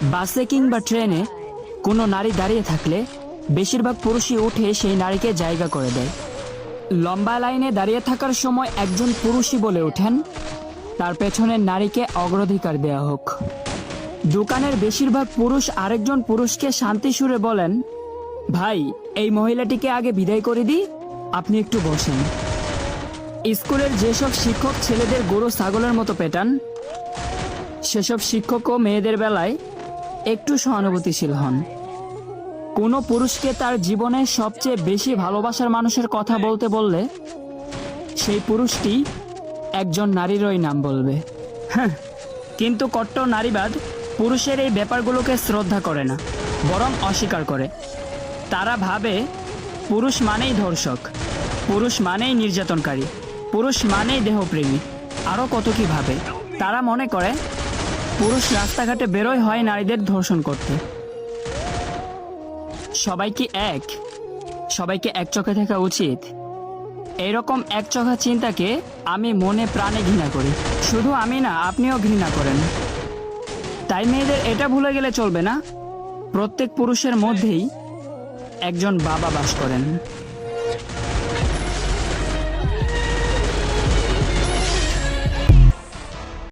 বাসে কিংবা ট্রেনে কোনো নারী দাঁড়িয়ে থাকলে বেশিরভাগ পুরুষই উঠে সেই নারীকে জায়গা করে দেয়। লম্বা লাইনে দাঁড়িয়ে থাকার সময় একজন পুরুষই বলে ওঠেন, তার পেছনের নারীকে অগ্রাধিকার দেয়া হোক। দোকানের বেশিরভাগ পুরুষ আরেকজন পুরুষকে শান্তি সুরে বলেন, ভাই, এই মহিলাটিকে আগে বিদায় করে দিই, আপনি একটু বসেন। স্কুলের যেসব শিক্ষক ছেলেদের গরু ছাগলের মতো পেটান, সেসব শিক্ষকও মেয়েদের বেলায় একটু সহানুভূতিশীল হন। কোনো পুরুষকে তার জীবনের সবচেয়ে বেশি ভালোবাসার মানুষের কথা বলতে বললে সেই পুরুষটি একজন নারীরই নাম বলবে। হ্যাঁ, কিন্তু কট্টর নারীবাদ পুরুষের এই ব্যাপারগুলোকে শ্রদ্ধা করে না, বরং অস্বীকার করে। তারা ভাবে পুরুষ মানেই ধর্ষক, পুরুষ মানেই নির্যাতনকারী, পুরুষ মানেই দেহপ্রেমী, আরও কত কি ভাবে। তারা মনে করে পুরুষ রাস্তাঘাটে বেরোয় হয় নারীদের ধর্ষণ করতে। সবাই কি এক? সবাইকে এক চোখে দেখা উচিত? এইরকম একচোখা চিন্তাকে আমি মনে প্রাণে ঘৃণা করি। শুধু আমি না, আপনিও ঘৃণা করেন। তাই মেয়েদের এটা ভুলে গেলে চলবে না, প্রত্যেক পুরুষের মধ্যেই একজন বাবা বাস করেন।